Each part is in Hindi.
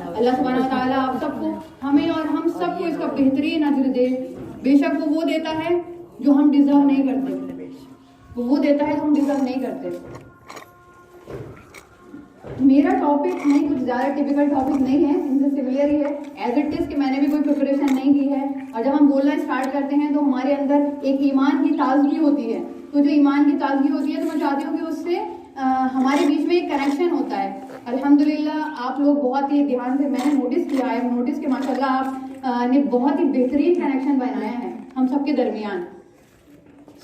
अल्लाह सुब्हानहू व तआला आप सबको, हमें और हम सबको इसका बेहतरीन अज्र दे। बेशक वो देता है जो हम डिजर्व नहीं करते, वो देता है जो हम डिजर्व नहीं करते। मेरा टॉपिक नहीं कुछ ज़्यादा टिपिकल टॉपिक नहीं है, इनसे सिमिलर ही है एज इट इज़ कि मैंने भी कोई प्रिपरेशन नहीं की है। और जब हम बोलना स्टार्ट करते हैं तो हमारे अंदर एक ईमान की ताजगी होती है। तो जो ईमान की ताजगी होती है तो मैं चाहती हूँ कि उससे हमारे बीच में एक कनेक्शन होता है। अल्हम्दुलिल्लाह आप लोग बहुत ही ध्यान से, मैंने नोटिस किया है, नोटिस कि माशाल्लाह आप ने बहुत ही बेहतरीन कनेक्शन बनाया है हम सबके दरमियान।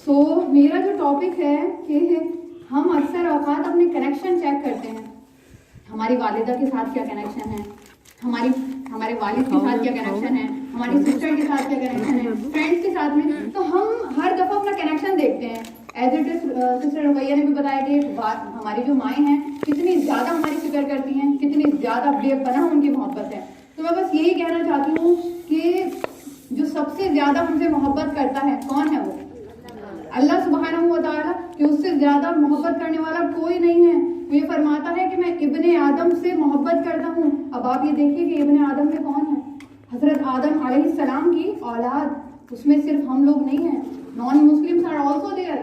सो मेरा जो टॉपिक है कि हम अक्सर औकात अपने कनेक्शन चेक करते हैं। हमारी वालिदा के साथ क्या कनेक्शन है, हमारे वालिद के साथ क्या कनेक्शन है, हमारी सिस्टर के साथ क्या कनेक्शन है, फ्रेंड्स के साथ में। तो हम हर दफ़ा अपना कनेक्शन देखते हैं। As it is sister Rukaiya ने भी बताया कि हमारी जो माएँ हैं कितनी ज़्यादा हमारी फिक्र करती हैं, कितनी ज़्यादा बेपनाह उनकी मोहब्बत है। तो मैं बस यही कहना चाहती हूँ कि जो सबसे ज़्यादा हमसे मोहब्बत करता है कौन है, वो अल्लाह सुब्हानहू व तआला, कि उससे ज़्यादा मोहब्बत करने वाला कोई नहीं है। वो ये फरमाता है कि मैं इब्ने आदम से मोहब्बत करता हूँ। अब आप ये देखिए कि इब्ने आदम में कौन है, हजरत आदम अलैहिस्सलाम की औलाद, उसमें सिर्फ हम लोग नहीं हैं, non Muslims are also there,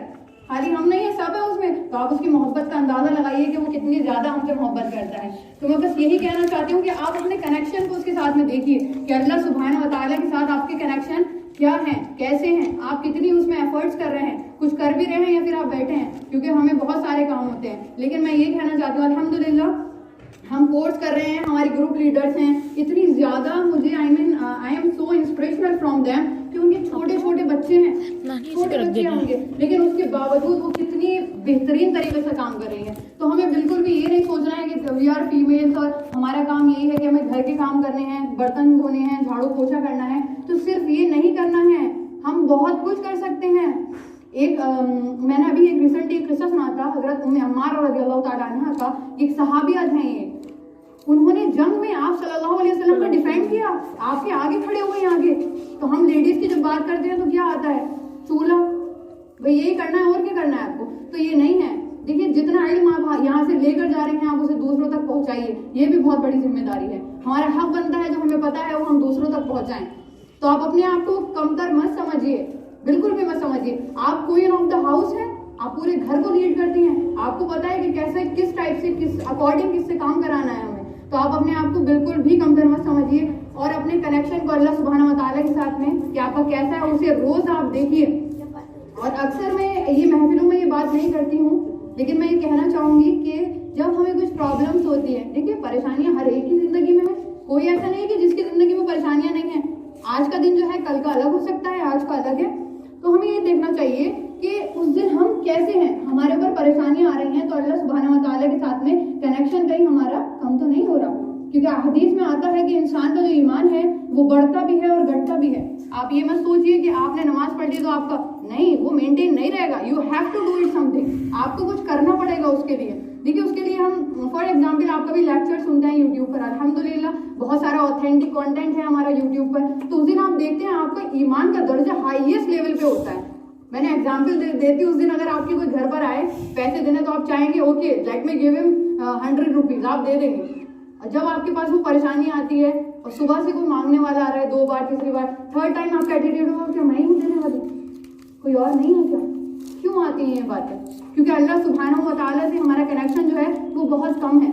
खाली हम नहीं है, सब है उसमें। तो आप उसकी मोहब्बत का अंदाजा लगाइए कि वो कितनी ज्यादा हमसे मोहब्बत करता है। तो मैं बस यही कहना चाहती हूँ कि आप अपने कनेक्शन को उसके साथ में देखिए कि अल्लाह सुब्हानहू व तआला के साथ आपके कनेक्शन क्या हैं, कैसे हैं, आप कितनी उसमें एफर्ट्स कर रहे हैं, कुछ कर भी रहे हैं या फिर आप बैठे हैं, क्योंकि हमें बहुत सारे काम होते हैं। लेकिन मैं ये कहना चाहती हूँ अल्हम्दुलिल्लाह हम कोर्स कर रहे हैं, हमारे ग्रुप लीडर्स हैं, इतनी ज़्यादा मुझे I am so inspirational from them कि उनके छोटे छोटे बच्चे हैं, छोटे बच्चे होंगे, लेकिन उसके बावजूद वो कितनी बेहतरीन तरीके से काम कर रही है। तो हमें बिल्कुल भी ये नहीं सोचना है कि वी आर फीमेल्स और हमारा काम यही है कि हमें घर के काम करने हैं, बर्तन धोने हैं, झाड़ू पोछा करना है। तो सिर्फ ये नहीं करना है, हम बहुत कुछ कर सकते हैं। मैंने अभी एक रिसेंटली एक किस्सा सुना था हजरत उम्मे अम्मार रज़ियल्लाहु तआला अन्हा का। एक सहाबियत हैं ये, उन्होंने जंग में आप सल्लल्लाहु अलैहि वसल्लम का डिफेंड किया, आपके आगे खड़े हुए हैं आगे। तो हम लेडीज की जब बात करते हैं तो क्या आता है, चूल्हा, भाई यही करना है और क्या करना है आपको। तो ये नहीं है। देखिए जितना इल्म आप यहाँ से लेकर जा रहे हैं आप उसे दूसरों तक पहुँचाइए, ये भी बहुत बड़ी जिम्मेदारी है। हमारा हक बनता है जो हमें पता है वो हम दूसरों तक पहुँचाएं। तो आप अपने आप को कमतर मत समझिए, बिल्कुल भी मत समझिए। आप क्वीन ऑफ द हाउस हैं, आप पूरे घर को लीड करती हैं, आपको पता है कि कैसे किस टाइप से किस अकॉर्डिंग किससे काम कराना है हमें। तो आप अपने आप को बिल्कुल भी कमतर मत समझिए और अपने कनेक्शन को अल्लाह सुब्हानहू व तआला के साथ में कि आपका कैसा है उसे रोज आप देखिए। और अक्सर मैं ये महफिलों में ये बात नहीं करती हूँ, लेकिन मैं ये कहना चाहूंगी कि जब हमें कुछ प्रॉब्लम्स होती है, देखिए परेशानियां हर एक की जिंदगी में है, कोई ऐसा नहीं है कि जिसकी जिंदगी में परेशानियां नहीं है। आज का दिन जो है कल का अलग हो सकता है, आज का अलग है। तो हमें ये देखना चाहिए कि उस दिन हम कैसे हैं, हमारे ऊपर परेशानियां आ रही हैं तो अल्लाह सुब्हानहू व तआला के साथ में कनेक्शन कहीं हमारा कम तो नहीं हो रहा। क्योंकि हदीस में आता है कि इंसान का जो ईमान है वो बढ़ता भी है और घटता भी है। आप ये मत सोचिए कि आपने नमाज पढ़ ली तो आपका नहीं, वो मेंटेन नहीं रहेगा। You have to do it something, आपको कुछ करना पड़ेगा उसके लिए। देखिए उसके लिए हम फॉर एग्जाम्पल आप कभी लेक्चर सुनते हैं यूट्यूब पर, अल्हम्दुलिल्लाह बहुत सारा ऑथेंटिक कंटेंट है हमारा यूट्यूब पर। तो उस दिन आप देखते हैं आपका ईमान का दर्जा हाईएस्ट लेवल पे होता है। मैंने एग्जाम्पल देती उस दिन अगर आपके कोई घर पर आए पैसे देने तो आप चाहेंगे okay let me give him 100 rupees, आप दे देंगे। और जब आपके पास वो परेशानी आती है और सुबह से कोई मांगने वाला आ रहा है 2 बार, तीसरी बार, थर्ड टाइम आपका एटीट्यूड होगा क्या मैं ही हूँ देने वाली, कोई और नहीं है क्या। क्यों आती है ये बातें? क्योंकि अल्लाह सुब्हानहू व तआला से हमारा कनेक्शन जो है वो बहुत कम है।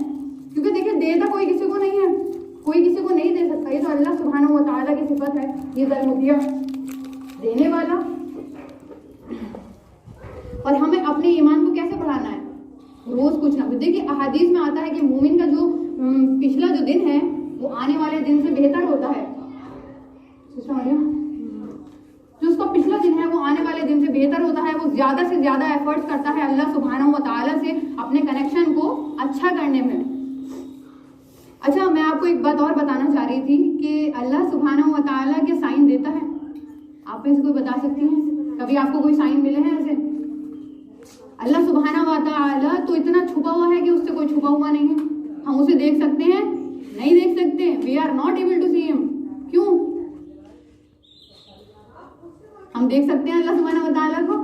क्योंकि देखिए देता कोई किसी को नहीं है, कोई किसी को नहीं दे सकता, ये तो अल्लाह सुब्हानहू व तआला की सिफत है, ये ज़ल-मुतिया देने वाला। और हमें अपने ईमान को कैसे बढ़ाना है, रोज कुछ ना कुछ। देखिए अहादीस में आता है कि मोमिन का जो पिछला जो दिन है वो आने वाले दिन से बेहतर होता है। जो उसका पिछला दिन है वो आने वाले दिन से बेहतर होता है, वो ज्यादा से ज्यादा एफर्ट्स करता है अल्लाह सुब्हानहू व तआला से अपने कनेक्शन को अच्छा करने में। अच्छा मैं आपको एक बात और बताना चाह रही थी कि अल्लाह सुब्हानहू व तआला के साइन देता है, आप में से कोई बता सकती हैं? कभी आपको कोई साइन मिले हैं ऐसे? अल्लाह सुब्हानहू व तआला तो इतना छुपा हुआ है कि उससे कोई छुपा हुआ नहीं है। हम उसे देख सकते हैं? नहीं देख सकते। We are not able to see him. क्यों? हम देख सकते हैं अल्लाह सुब्हानहू व तआला को?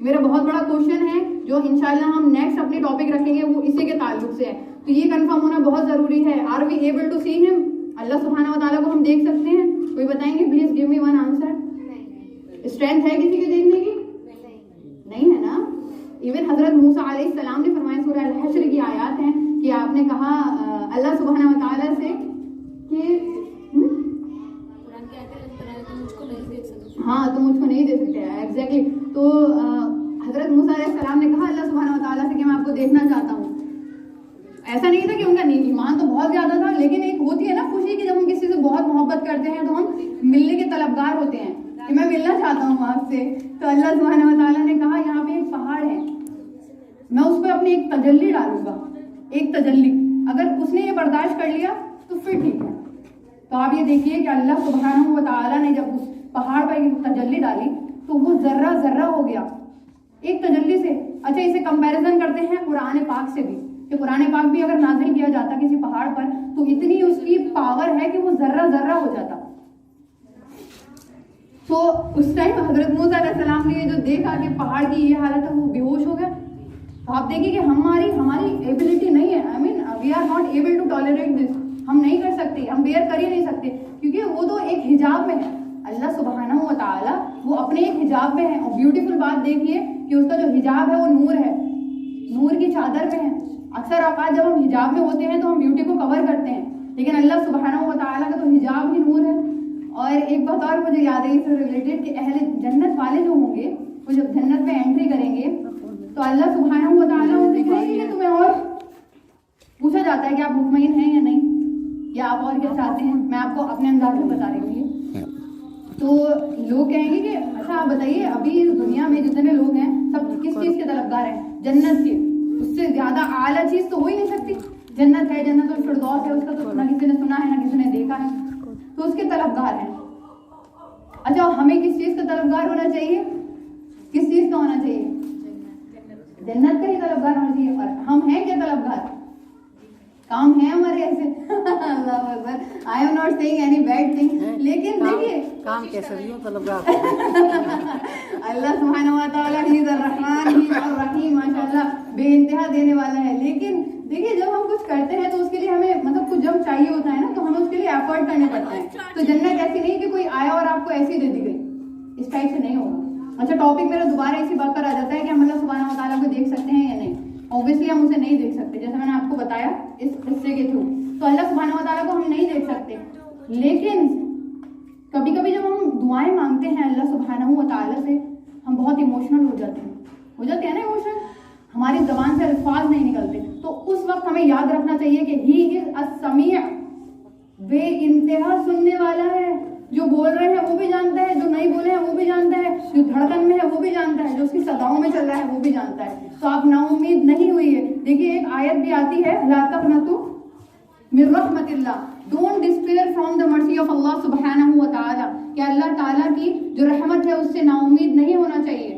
मेरा बहुत बड़ा क्वेश्चन है जो इंशाल्लाह हम नेक्स्ट अपने टॉपिक रखेंगे वो इसी के ताल्लुक से है। तो ये कंफर्म होना बहुत जरूरी है, are we able to see him? Allah सुब्हानहू व तआला को हम देख सकते हैं? कोई बताएंगे? Please give me one answer. Strength है किसी के देखने की? नहीं है ना। इवन हजरत मूसा अलैहिस्सलाम ने फरमाया, सूरह अल हश्र की आयत है कि आपने कहा अल्लाह सुब्हानहू व तआला से कि हाँ तुम मुझको नहीं दे सकते। एग्जैक्टली। तो हजरत मूसा अलैहिस्सलाम ने कहा अल्लाह सुब्हानहू व तआला से कि मैं आपको देखना चाहता हूँ। ऐसा नहीं था कि उनका ईमान तो बहुत ज्यादा था, लेकिन एक होती है ना खुशी कि जब हम किसी से बहुत मोहब्बत करते हैं तो हम मिलने के तलबगार होते हैं कि मैं मिलना चाहता हूँ आपसे। तो अल्लाह सुब्हानहू व तआला ने कहा यहाँ पे एक पहाड़ है, मैं उस पर अपनी एक तजल्ली डालूंगा, एक तजल्ली। अगर उसने ये बर्दाश्त कर लिया तो फिर ठीक है। तो आप ये देखिए कि अल्लाह सुब्हानहू व तआला ने जब उस पहाड़ पर एक तजल्ली डाली तो वो जर्रा जर्रा हो गया एक तजल्ली से। अच्छा, इसे कंपैरिजन करते हैं कुरान पाक से भी, कि कुरान पाक भी अगर नाज़िल किया जाता किसी पहाड़ पर तो इतनी उसकी पावर है कि वो जर्रा जर्रा हो जाता। तो उस टाइम हजरत मूसा अलैहिस्सलाम ने जो देखा कि पहाड़ की ये हालत है, वो बेहोश हो गया। तो आप देखिए कि हमारी एबिलिटी नहीं है, I mean we are not able to tolerate this. हम नहीं कर सकते, हम बेयर कर ही नहीं सकते, क्योंकि वो तो एक हिजाब में है। अल्लाह सुब्हानहू व तआला वो अपने एक हिजाब में है। और ब्यूटीफुल बात देखिए कि उसका जो हिजाब है वो नूर है, नूर की चादर में है। अक्सर औकात जब हम हिजाब में होते हैं तो हम ब्यूटी को कवर करते हैं, लेकिन अल्लाह सुब्हानहू व तआला का तो हिजाब ही नूर है। और एक बात और मुझे याद है इससे रिलेटेड कि अहले जन्नत वाले जो होंगे वो जब जन्नत में एंट्री करेंगे तो अल्लाह सुब्हानहू व तआला उनसे कहेंगे कि तुम्हें और पूछा जाता है कि आप मुतमईन हैं या नहीं, या आप और क्या चाहते हैं। मैं आपको अपने अंदाज में बता रही हूँ। तो लोग कहेंगे कि अच्छा आप बताइए, अभी इस दुनिया में जितने लोग हैं सब किस चीज के तलबगार हैं? जन्नत के। उससे ज्यादा आला चीज तो हो ही नहीं सकती। जन्नत है, जन्नत और फिरदौस है, उसका तो ना किसी ने सुना है ना किसी ने देखा है, तो उसके तलबगार हैं। अच्छा, हमें किस चीज का तलबगार होना चाहिए? किस चीज का होना चाहिए? जन्नत का ही तलबगार होना चाहिए। और हम हैं क्या तलबगार? काम है हमारे ऐसे। अल्लाह अकबर। I am not saying any bad thing, लेकिन देखिए काम कैसे भी हो तलबगार। अल्लाह सुब्हानहू व तआला ही रहमान ही रहीम, माशाल्लाह बेइंतहा देने वाला है। लेकिन देखिए जब हम कुछ करते हैं तो उसके लिए हमें मतलब कुछ जब चाहिए होता है ना तो हमें उसके लिए एफर्ट करने पड़ता है। तो जन्नत ऐसी नहीं कि कोई आया और आपको ऐसी दे दी गई, इस टाइप से नहीं होगा। अच्छा, टॉपिक मेरा दोबारा इसी बात पर आ जाता है कि हम अल्लाह सुब्हानहू व तआला को देख सकते हैं या नहीं। ऑब्वियसली हम उसे नहीं देख सकते, जैसे मैंने आपको बताया इस किस्से के थ्रू। तो अल्लाह सुब्हानहू व तआला को हम नहीं देख सकते, लेकिन कभी कभी जब हम दुआएं मांगते हैं अल्लाह सुब्हानहू व तआला से, हम बहुत इमोशनल हो जाते हैं ना इमोशनल, हमारी जबान से अल्फाज नहीं निकलते। तो उस वक्त हमें याद रखना चाहिए कि ही इज अस्समीअ, बेइंतहा सुनने वाला है। जो बोल रहे हैं वो भी जानता है, जो नहीं बोले हैं वो भी जानता है, जो धड़कन में है वो भी जानता है, जो उसकी सदाओं में चल रहा है वो भी जानता है। तो आप नाउम्मीद नहीं हुई है। देखिए एक आयत भी आती है, ला तक़नतू मिन रहमतिल्लाह, don't despair from the mercy of Allah सुब्हानहू व तआला, कि अल्लाह ताला की जो रहमत है उससे नाउम्मीद नहीं होना चाहिए।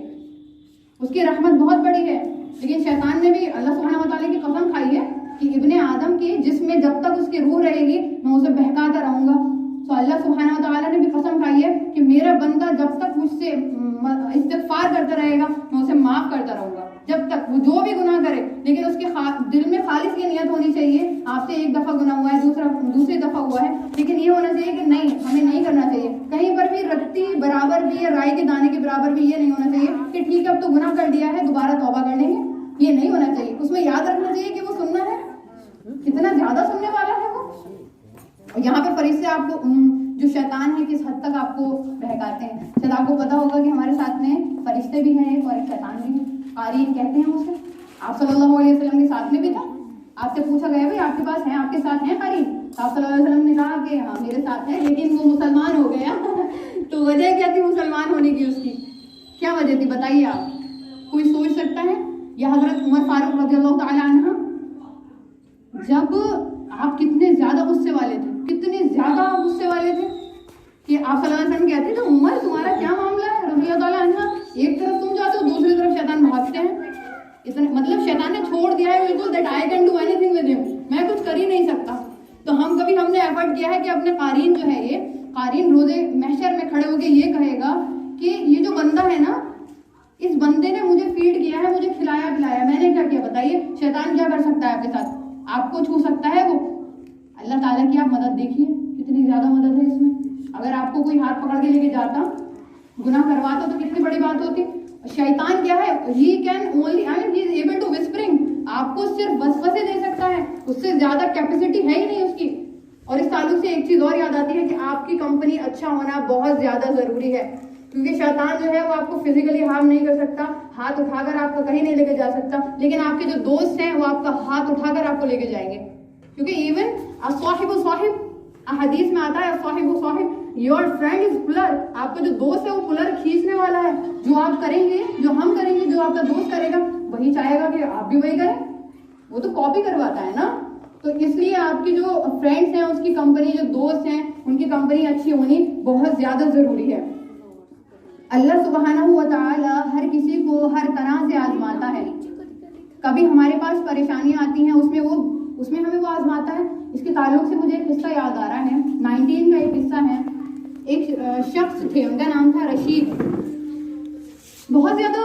उसकी रहमत बहुत बड़ी है। लेकिन शैतान ने भी अल्लाह सुब्हानहू व तआला की कसम खाई है कि इब्ने आदम की जिसमें जब तक उसकी रूह रहेगी मैं उसे बहकाता रहूंगा। तो अल्लाह सुब्हानहू व तआला ने भी कसम खाई है कि मेरा बंदा जब तक मुझसे इस्तिग़फ़ार करता रहेगा मैं उसे माफ करता रहूंगा, जब तक वो जो भी गुनाह करे। लेकिन उसके दिल में खालिस की नियत होनी चाहिए। आपसे एक दफा गुनाह हुआ है, दूसरी दफा हुआ है, लेकिन ये होना चाहिए कि नहीं, हमें नहीं करना चाहिए। कहीं पर भी रत्ती बराबर भी या राई के दाने के बराबर भी ये नहीं होना चाहिए कि ठीक है अब तो गुनाह कर दिया है दोबारा तौबा कर लेंगे। ये नहीं होना चाहिए। उसमें याद रखना चाहिए कि वो सुनना है, कितना ज्यादा सुनने वाला है वो। और यहाँ पे फरिश्ते आपको जो शैतान है किस हद तक आपको बहकाते हैं। शायद आपको पता होगा कि हमारे साथ में फरिश्ते भी हैं और एक शैतान भी है, कारीन कहते हैं उसे। आप सल्लल्लाहु अलैहि वसल्लम के साथ में भी था। आपसे पूछा गया भाई आपके पास है, आपके साथ है कारीन? तो आप सल्लल्लाहु अलैहि वसल्लम ने कहा कि हाँ मेरे साथ है, लेकिन वो मुसलमान हो गया। तो वजह क्या थी मुसलमान होने की? उसकी क्या वजह थी बताइए आप? कोई सोच सकता है? या हजरत उमर फारूक रज़ियल्लाहु ताला अन्हु, जब आप कितने ज्यादा गुस्से वाले थे, कितने ज्यादा गुस्से वाले थे कि आप सल्लल्लाहु अलैहि वसल्लम कहते थे उमर तुम्हारा क्या मामला है रज़ियल्लाहु ताला अन्हा, एक तरफ तुम जाते हो दूसरी तरफ शैतान भागते हैं। इतने मतलब शैतान ने छोड़ दिया है बिल्कुल, that I can do anything with him, मैं कुछ कर ही नहीं सकता। तो हमने एफर्ट किया है कि अपने कारीन जो है, ये कारीन रोजे महशर में खड़े होकर ये कहेगा कि ये जो बंदा है ना, इस बंदे ने मुझे फीड किया है, मुझे खिलाया पिलाया, मैंने क्या किया बताइए? शैतान क्या कर सकता है आपके साथ? आपको छू सकता है वो? अल्लाह ताला की आप मदद देखिए कितनी ज्यादा मदद है इसमें। अगर आपको कोई हाथ पकड़ के लेके जाता, गुनाह करवाता, तो कितनी बड़ी बात होती। शैतान क्या है, he can only he is able to whispering, आपको सिर्फ वसवसे दे सकता है, उससे ज्यादा कैपेसिटी है ही नहीं उसकी। और इस ताल्लुक से एक चीज और याद आती है कि आपकी कंपनी अच्छा होना बहुत ज्यादा जरूरी है, क्योंकि शैतान जो है वो आपको फिजिकली हार्म नहीं कर सकता, हाथ उठाकर आपको कहीं नहीं लेके जा सकता, लेकिन आपके जो दोस्त हैं वो आपका हाथ उठाकर आपको लेके जाएंगे। क्योंकि इवन साहिब हदीस में आता है, Sahib your friend is puller, आपका जो दोस्त है वो पुलर खींचने वाला है। जो आप करेंगे, जो हम करेंगे, जो आपका दोस्त करेगा, वही चाहेगा कि आप भी वही करें, वो तो कॉपी करवाता है ना। तो इसलिए आपकी जो फ्रेंड्स हैं, उसकी कंपनी, जो दोस्त हैं, उनकी कंपनी अच्छी होनी बहुत ज्यादा जरूरी है। अल्लाह सुब्हानहू व तआला हर किसी को हर तरह से आजमाता है। कभी हमारे पास परेशानियां आती हैं, उसमें हमें वो आजमाता है। इसके ताल्लुक से मुझे एक किस्सा याद आ रहा है, 19 का एक किस्सा है। एक शख्स थे, उनका नाम था रशीद। बहुत ज्यादा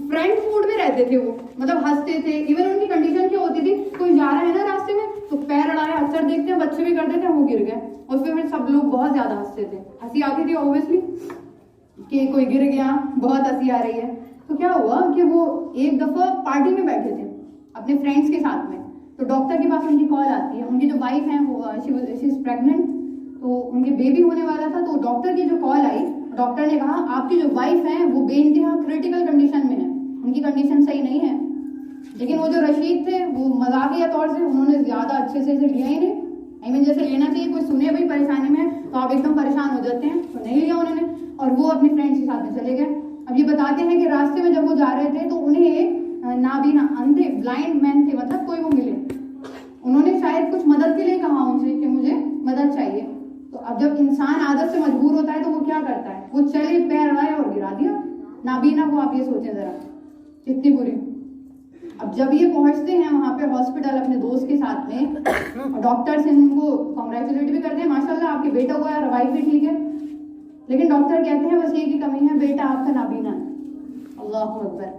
फ्रेंड मूड में रहते थे वो, मतलब हंसते थे। इवन उनकी कंडीशन क्या होती थी, कोई जा रहा है ना रास्ते में तो पैर अड़ाया, अक्सर देखते हैं बच्चे भी करते थे, वो गिर गए और फिर सब लोग बहुत ज्यादा हंसते थे। हंसी आती थी ऑब्वियसली कि कोई गिर गया, बहुत हंसी आ रही है। तो क्या हुआ कि वो एक दफा पार्टी में बैठे थे अपने फ्रेंड्स के साथ में, तो डॉक्टर के पास उनकी कॉल आती है। उनकी जो वाइफ है वो शी इज प्रेग्नेंट, तो उनके बेबी होने वाला था। तो डॉक्टर की जो कॉल आई, डॉक्टर ने कहा आपकी जो वाइफ है वो बेइंतहा क्रिटिकल कंडीशन में है, उनकी कंडीशन सही नहीं है। लेकिन वो जो रशीद थे वो मजाकिया तौर से उन्होंने ज्यादा अच्छे से इसे लिया ही नहीं। आई मीन जैसे लेना चाहिए, कोई सुने भाई परेशानी में तो आप एकदम परेशान हो जाते हैं, तो नहीं लिया उन्होंने और वो अपने फ्रेंड्स के साथ में चले गए। अब ये बताते हैं कि रास्ते में जब वो जा रहे थे तो उन्हें एक नाबीना अंधे ब्लाइंड मैन थे, मतलब कोई वो मिले। उन्होंने शायद कुछ मदद के लिए कहा उनसे कि मुझे मदद चाहिए। तो अब जब इंसान आदत से मजबूर होता है तो वो क्या करता है, वो चले, पैर अड़ाए और गिरा दिया नाबीना को। आप ये सोचें जरा कितनी बुरी। अब जब ये पहुंचते हैं वहां पे हॉस्पिटल अपने दोस्त के साथ में, डॉक्टर से उनको कॉन्ग्रेचुलेट भी करते हैं, माशाल्लाह आपके बेटा हुआ है, वाइफ भी ठीक है। लेकिन डॉक्टर कहते हैं बस ये की कमी है, बेटा आपका नाबीना है। अल्लाहु अकबर।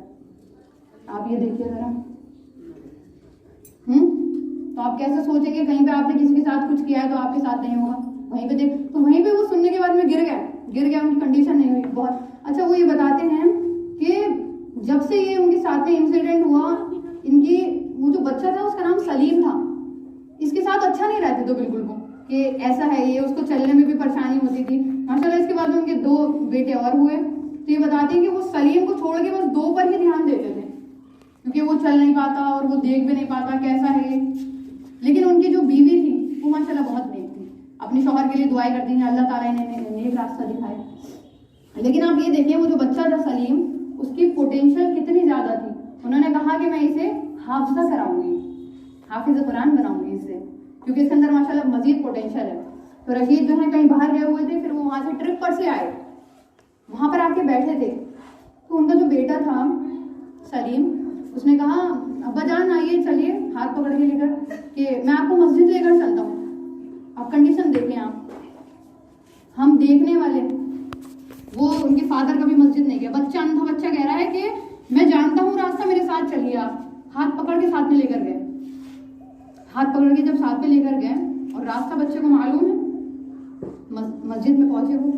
आप ये देखिए जरा। तो आप कैसे सोचेंगे, कहीं पे आपने किसी के साथ कुछ किया है तो आपके साथ नहीं होगा, वहीं पे देख, तो वहीं पे वो सुनने के बाद में गिर गया, उनकी कंडीशन नहीं हुई बहुत। अच्छा, वो ये बताते हैं कि जब से ये उनके साथ में इंसिडेंट हुआ, इनकी वो जो बच्चा था उसका नाम सलीम था, इसके साथ अच्छा नहीं रहते तो बिल्कुल को कि ऐसा है ये, उसको चलने में भी परेशानी होती थी माशाल्लाह। इसके बाद में उनके 2 बेटे और हुए। तो ये बताते हैं कि वो सलीम को छोड़ के बस 2 पर ही ध्यान देते थे, क्योंकि वो चल नहीं पाता और वो देख भी नहीं पाता कैसा है। लेकिन उनकी जो बीवी थी वो माशाल्लाह बहुत नेक थी, अपने शौहर के लिए दुआएं करती हैं, अल्लाह ताला इन्हें नेक रास्ता दिखाए। लेकिन आप ये देखिए, वो जो बच्चा था सलीम, उसकी पोटेंशियल कितनी ज्यादा थी। उन्होंने कहा कि मैं इसे हाफिजा कराऊंगी, हाफिज कुरान बनाऊंगी इससे, क्योंकि इसके अंदर माशाल्लाह मजीद पोटेंशियल है। तो रशीद जो है कहीं बाहर गए हुए थे, फिर वो वहां से ट्रिप पर से आए, वहां पर आके बैठे थे। तो उनका जो बेटा था सलीम, उसने कहा अब्बा जान आइए, चलिए, हाथ पकड़ के लेकर कि मैं आपको मस्जिद लेकर चलता हूँ, आप कंडीशन देखें। आप हम देखने वाले, वो उनके फादर कभी मस्जिद नहीं गया, बच्चा अंधा बच्चा कह रहा है कि मैं जानता हूँ रास्ता, मेरे साथ चलिए। आप हाथ पकड़ के साथ में लेकर गए, हाथ पकड़ के जब साथ में लेकर गए और रास्ता बच्चे को मालूम है, मस्जिद में पहुंचे वो।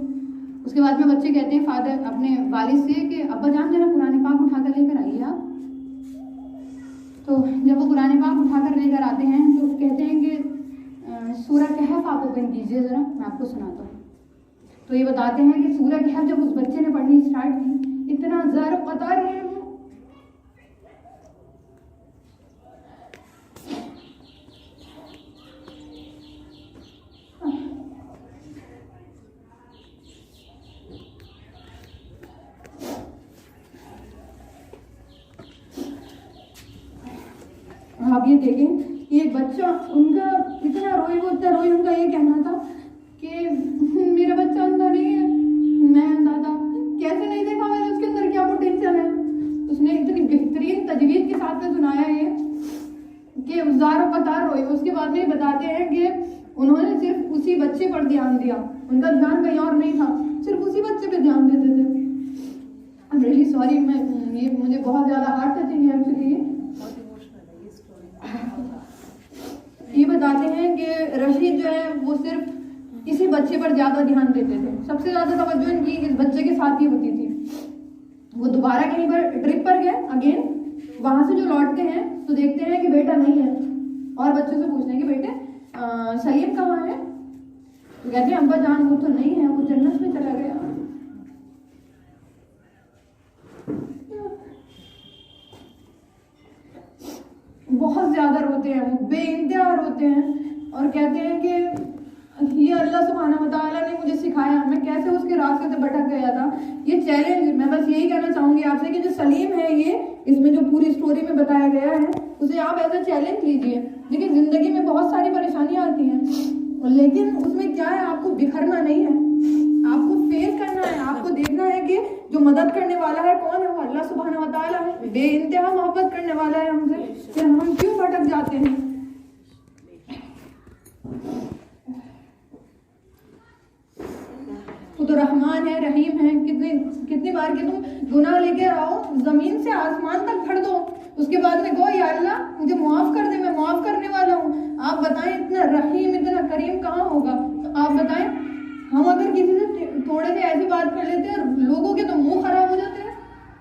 उसके बाद में बच्चे कहते हैं फादर अपने वालिद से कि अब्बा जान जरा कुरान पाक उठाकर लेकर आइए आप। तो जब वो कुरान पाक उठाकर लेकर आते हैं तो कहते हैं कि सूरह कहफ आप ओपन कीजिए जरा, मैं आपको सुनाता हूँ। तो ये बताते हैं कि सूरह कहफ जब उस बच्चे ने पढ़नी स्टार्ट की, इतना ज़र पता नहीं है। आप ये देखें, ये बच्चा उनका इतना रोई, वो इतना रोई। उनका ये कहना था कि मेरा बच्चा अंधा नहीं है, मैं अंधा था। कैसे नहीं देखा मैंने उसके अंदर क्या पोटेंशियल है। उसने इतनी बेहतरीन तजवीज़ के साथ में सुनाया ये कि ज़ारो पतार रोई। उसके बाद में बताते हैं कि उन्होंने सिर्फ उसी बच्चे पर ध्यान दिया, उनका ध्यान कहीं और नहीं था, सिर्फ उसी बच्चे पे ध्यान देते थे। आई एम रियली सॉरी, ये मुझे बहुत ज़्यादा हार्ट टचिंग है एक्चुअली। ये बताते हैं कि रशीद जो है वो सिर्फ इसी बच्चे पर ज्यादा ध्यान देते थे। सबसे ज्यादा तवज्जो इनकी इस बच्चे के साथ ही होती थी। वो दोबारा कहीं पर ट्रिप पर गए अगेन, वहां से जो लौटते हैं तो देखते हैं कि बेटा नहीं है, और बच्चों से पूछते हैं कि बेटे सलीम कहाँ है? तो कहते हैं अब्बा जान वो तो नहीं है, वो जन्नत में चला गया। बहुत ज्यादा रोते हैं वो, बेइंतहा रोते हैं और कहते हैं कि ये अल्लाह सुब्हानहू व तआला ने मुझे सिखाया, मैं कैसे उसके रास्ते से भटक गया था। ये चैलेंज, मैं बस यही कहना चाहूंगी आपसे कि जो सलीम है, ये इसमें जो पूरी स्टोरी में बताया गया है उसे आप एज अ चैलेंज लीजिए। देखिए जिंदगी में बहुत सारी परेशानियां आती हैं, लेकिन उसमें क्या है, आपको बिखरना नहीं है, आपको फेस करना है। आपको देखना है कि जो मदद करने वाला है कौन है, वो अल्लाह सुब्हानहू व तआला है। बेइंतहा मोहब्बत करने वाला है हमसे, फिर हम क्यों भटक जाते हैं। वो तो रहमान है, रहीम है। कितनी बार कि तुम गुनाह लेके आओ, जमीन से आसमान तक भर दो, उसके बाद में कहो या अल्लाह मुझे माफ कर दे, मैं माफ करने वाला हूँ। आप बताएं इतना रहीम इतना करीम कहाँ होगा। तो आप बताएं, हम अगर किसी से थोड़े से ऐसी बात कर लेते हैं, लोगों के तो मुंह खराब हो जाते हैं,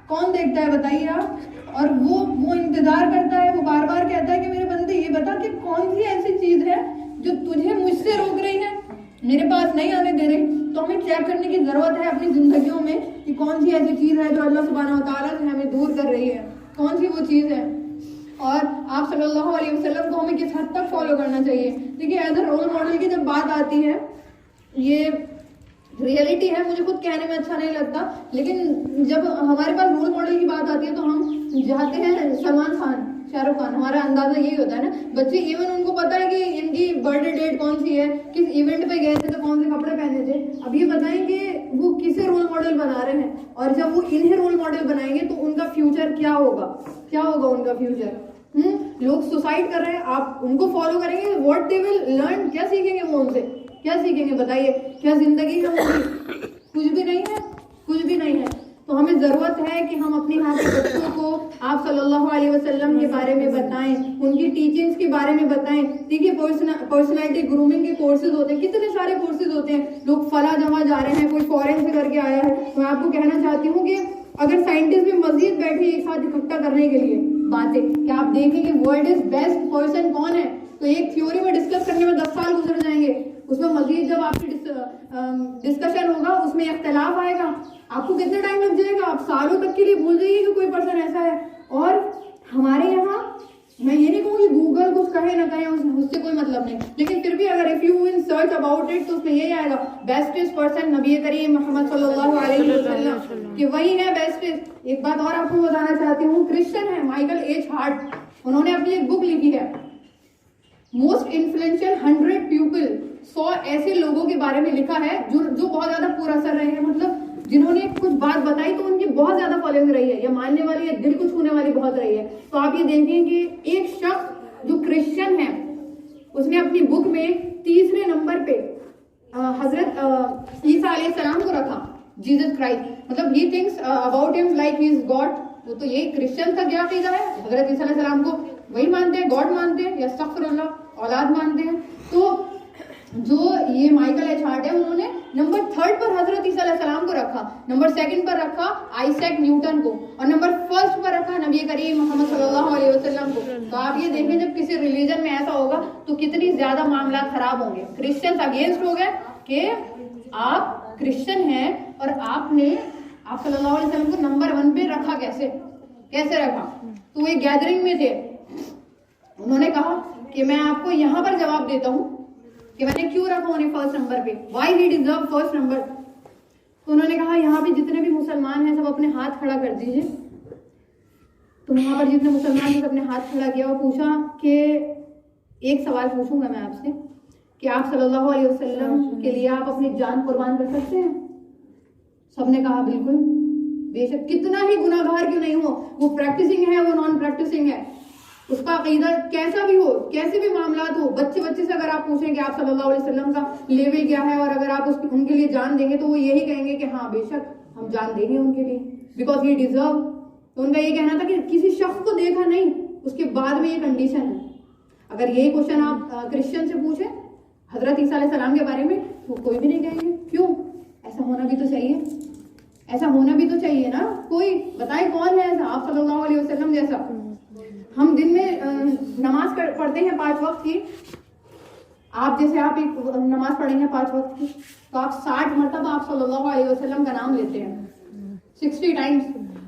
कौन देखता है बताइए आप। और वो इंतजार करता है, वो बार बार कहता है कि मेरे बंदे ये बता कि कौन सी ऐसी चीज है जो तुझे मुझसे रोक रही है, मेरे पास नहीं आने दे रही। तो हमें चेक करने की जरूरत है अपनी जिंदगियों में कि कौन सी ऐसी चीज है जो अल्लाह सुब्हानहू व तआला से हमें दूर कर रही है, कौन सी वो चीज है। और आप सल्लल्लाहु अलैहि वसल्लम को हमें किस हद तक फॉलो करना चाहिए। देखिए एज अ रोल मॉडल की जब बात आती है, ये रियलिटी है, मुझे खुद कहने में अच्छा नहीं लगता, लेकिन जब हमारे पास रोल मॉडल की बात आती है तो हम चाहते हैं सलमान खान, शाहरुख खान। हमारा अंदाजा यही होता है ना। बच्चे इवन उनको पता है कि इनकी बर्थडे डेट कौन सी है, किस इवेंट पे गए थे तो कौन से कपड़े पहने थे। अब ये बताएं कि वो किसे रोल मॉडल बना रहे हैं, और जब वो इन्हें रोल मॉडल बनाएंगे तो उनका फ्यूचर क्या होगा, क्या होगा उनका फ्यूचर। लोग सुसाइड कर रहे हैं, आप उनको फॉलो करेंगे, व्हाट दे विल लर्न, क्या सीखेंगे वो उनसे, क्या सीखेंगे बताइए। क्या जिंदगी है उनकी? कुछ भी नहीं है, कुछ भी नहीं है। तो हमें जरूरत है कि हम अपने यहाँ के बच्चों को आप सल्लल्लाहु अलैहि वसल्लम के बारे में बताएं, उनकी टीचिंग्स के बारे में बताएं। देखिए पर्सनैलिटी ग्रूमिंग के कोर्सेज होते हैं, कितने सारे कोर्सेज होते हैं। लोग फला जमा जा रहे हैं, कोई फॉरेन से करके आया है। मैं आपको कहना चाहती हूँ कि अगर साइंटिस्ट भी मजीद बैठे एक साथ इकट्ठा करने के लिए बातें, क्या आप देखेंगे वर्ल्ड इज बेस्ट पर्सन कौन है, तो एक थ्योरी में डिस्कस करने में 10 साल गुजर जाएंगे। उसमें मजीद जब आपकी डिस्कशन होगा, उसमें इख्तलाफ आएगा, आपको कितना टाइम लग जाएगा, आप सालों तक के लिए भूल जाइए कि कोई पर्सन ऐसा है। और हमारे यहाँ, मैं ये नहीं कहूँगी गूगल कुछ कहे ना कहे, उससे कोई मतलब नहीं, लेकिन फिर भी अगर if you in search about it तो उसमें यही आएगा बेस्टेस्ट पर्सन नबी करीम मोहम्मद सल्लल्लाहु अलैहि वसल्लम, कि वही है बेस्टेस्ट। एक बात और आपको बताना चाहती हूँ, क्रिश्चियन है माइकल एच हार्ट, उन्होंने अपनी एक बुक लिखी है मोस्ट इन्फ्लुएंशियल 100 पीपल, 100 ऐसे लोगों के बारे में लिखा है जो बहुत ज्यादा पूरा असर रहे हैं, मतलब जिन्होंने कुछ बात बताई तो उनकी बहुत ज्यादा फॉलोइंग रही है, या मानने वाली या दिल को छूने वाली बहुत रही है। तो आप ये देखें कि एक शख्स जो क्रिश्चियन है, उसने अपनी बुक में तीसरे नंबर पे हजरत ईसा अलैहिस्सलाम को रखा, जीसस क्राइस्ट, मतलब he thinks about him like he is God. वो तो ये क्रिश्चियन का क्या अकीदा है, हजरत ईसा अलैहिस्सलाम को वही मानते हैं, गॉड मानते हैं, या अस्तगफिरुल्लाह औलाद मानते हैं। तो जो ये माइकल एच हार्ट है, उन्होंने नंबर 3 पर हजरत ईसा अलैहिस्सलाम को रखा, नंबर 2 पर रखा आइजैक न्यूटन को, और नंबर 1 पर रखा नबी करीम मोहम्मद सल्लल्लाहु अलैहि वसल्लम को। तो आप ये देखें, जब किसी रिलीजन में ऐसा होगा तो कितनी ज्यादा मामला खराब होंगे। क्रिश्चियंस अगेंस्ट हो गए कि आप क्रिश्चियन हैं और आपने आप सल्लल्लाहु अलैहि वसल्लम को नंबर 1 पे रखा, कैसे रखा। तो वो गैदरिंग में थे, उन्होंने कहा कि मैं आपको यहाँ पर जवाब देता हूँ कि मैंने क्यों रखा उन्हें फर्स्ट नंबर पे, why he deserve first number. तो उन्होंने कहा यहाँ पे जितने भी मुसलमान हैं सब अपने हाथ खड़ा कर दीजिए। तो वहां पर जितने मुसलमान थे सबने हाथ खड़ा किया और पूछा कि एक सवाल पूछूंगा मैं आपसे कि आप सल्लल्लाहु अलैहि वसल्लम के लिए आप अपनी जान कुर्बान कर सकते हैं। सबने कहा बिल्कुल, बेशक कितना ही गुनाहगार क्यों नहीं हो, वो प्रैक्टिसिंग है, वो नॉन प्रैक्टिसिंग है, उसका अकीदा कैसा भी हो, कैसे भी मामलात हो। बच्चे से अगर आप पूछें कि आप सल्लल्लाहु अलैहि वसल्लम का लेवल क्या है, और अगर आप उनके लिए जान देंगे तो वो यही कहेंगे कि हाँ बेशक हम जान देंगे उनके लिए, बिकॉज ये डिजर्व। तो उनका ये कहना था कि किसी शख्स को देखा नहीं, उसके बाद में ये कंडीशन है। अगर यही क्वेश्चन आप क्रिश्चियन से पूछें हजरत ईसा अलैहिस्सलाम के बारे में वो कोई भी नहीं कहेंगे। क्यों? ऐसा होना भी तो चाहिए, ऐसा होना भी तो चाहिए ना। कोई बताए कौन है ऐसा? आप सल्लल्लाहु अलैहि वसल्लम जैसा। हम दिन में नमाज पढ़ते हैं 5 वक्त की, आप जैसे आप एक नमाज पढ़ेंगे 5 वक्त की, तो आप 60 मरतबा आप सल्लल्लाहु अलैहि वसल्लम का नाम लेते हैं, 60 टाइम्स।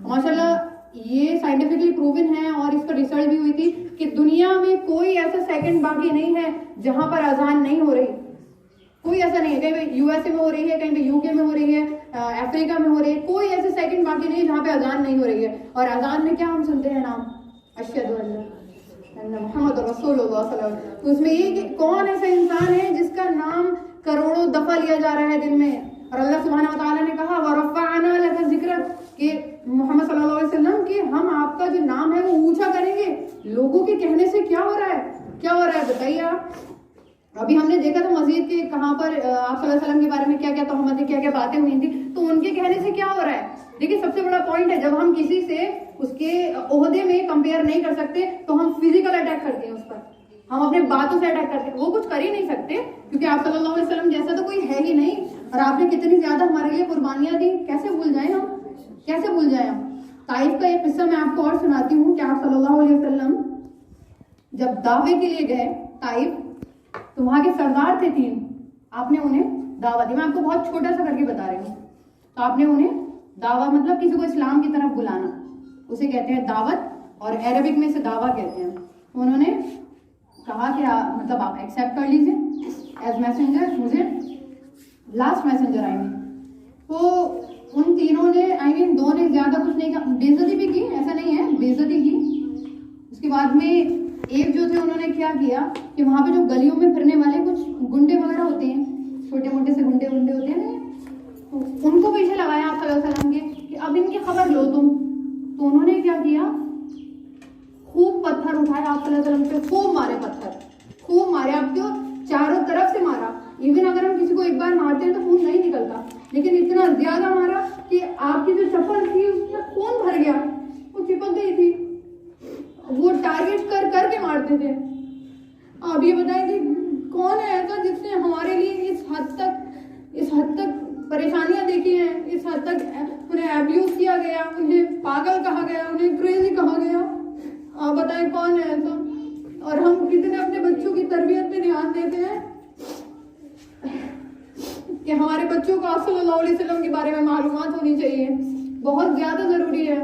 माशाल्लाह ये साइंटिफिकली प्रूवन है और इस पर रिसर्च भी हुई थी कि दुनिया में कोई ऐसा सेकंड बाकी नहीं है जहां पर अजान नहीं हो रही। कोई ऐसा नहीं है, कहीं पे यूएसए में हो रही है, कहीं पे यूके में हो रही है, अफ्रीका में हो रही है, कोई ऐसे सेकंड बाकी नहीं है जहां पे अजान नहीं हो रही है। और अजान में क्या हम सुनते हैं नाम, अशहदु अन्ना मुहम्मद रसूलुल्लाह सल्लल्लाहु अलैहि वसल्लम। तो उसमें ये कि कौन ऐसा इंसान है जिसका नाम करोड़ों दफा लिया जा रहा है दिन में। और अल्लाह सुब्हानहू व तआला ने कहा वरफ़अना लका ज़िक्रक, कि मोहम्मद सल्लल्लाहु अलैहि वसल्लम कि हम आपका जो नाम है वो ऊंचा करेंगे। लोगों के कहने से क्या हो रहा है, क्या हो रहा है बताइए आप। अभी हमने देखा था मस्जिद के कहाँ पर आप सल्लल्लाहु अलैहि वसल्लम के बारे में क्या क्या तोहमतें, क्या क्या बातें हुई थी, तो उनके कहने से क्या हो रहा है। देखिए सबसे बड़ा पॉइंट है, जब हम किसी से उसके ओहदे में कंपेयर नहीं कर सकते तो हम फिजिकल अटैक करते हैं उस पर, हम अपने बातों से अटैक करते हैं। वो कुछ कर ही नहीं सकते क्योंकि आप सल्लल्लाहु अलैहि वसल्लम जैसा तो कोई है ही नहीं। और आपने कितनी ज्यादा हमारे लिए कुर्बानियां दी, कैसे भूल जाए हम, कैसे भूल जाए हम। ताइफ का एक किस्सा मैं आपको और सुनाती हूँ कि आप सल्लल्लाहु अलैहि वसल्लम जब दावे के लिए गए ताइफ, तो वहां के सरदार थे 3, आपने उन्हें दावा दी। मैं आपको बहुत छोटा सा करके बता रही हूँ। तो आपने उन्हें दावा मतलब किसी को इस्लाम की तरफ बुलाना, उसे कहते हैं दावत, और अरबिक में से दावा कहते हैं। उन्होंने कहा कि मतलब आप एक्सेप्ट कर लीजिए एज मैसेंजर, मुझे लास्ट मैसेंजर आएंगे। तो उन तीनों ने दो ने ज्यादा कुछ नहीं कहा, बेइज्जती भी की, ऐसा नहीं है, बेइज्जती की। उसके बाद में एक जो थे उन्होंने क्या किया कि वहां पे जो गलियों में फिरने वाले कुछ गुंडे वगैरह होते हैं, छोटे मोटे से गुंडे होते हैं ना, तो उनको पीछे लगाया आप सल्लल्लाहु अलैहि वसल्लम के कि अब इनकी खबर लो तुम। तो उन्होंने क्या किया, खूब पत्थर उठाए आप सल्लल्लाहु अलैहि वसल्लम पे, खूब मारे पत्थर, खूब मारे, आपको चारों तरफ से मारा। इवन अगर हम किसी को एक बार मारते हैं तो खून नहीं निकलता, लेकिन इतना ज्यादा मारा कि आपकी जो चप्पल थी उसमें खून भर गया, वो चिपक गई थी। वो टारगेट कर करके मारते थे। आप ये बताएं कि कौन है ऐसा जिसने हमारे लिए इस हद तक परेशानियां देखी हैं, इस हद तक उन्हें अब्यूज किया गया, उन्हें पागल कहा गया, उन्हें क्रेजी कहा गया। आप बताएं कौन है ऐसा। और हम कितने अपने बच्चों की तरबियत पे ध्यान देते हैं कि हमारे बच्चों को आप सल्लल्लाहु अलैहि वसल्लम के बारे में मालूमात होनी चाहिए, बहुत ज्यादा जरूरी है।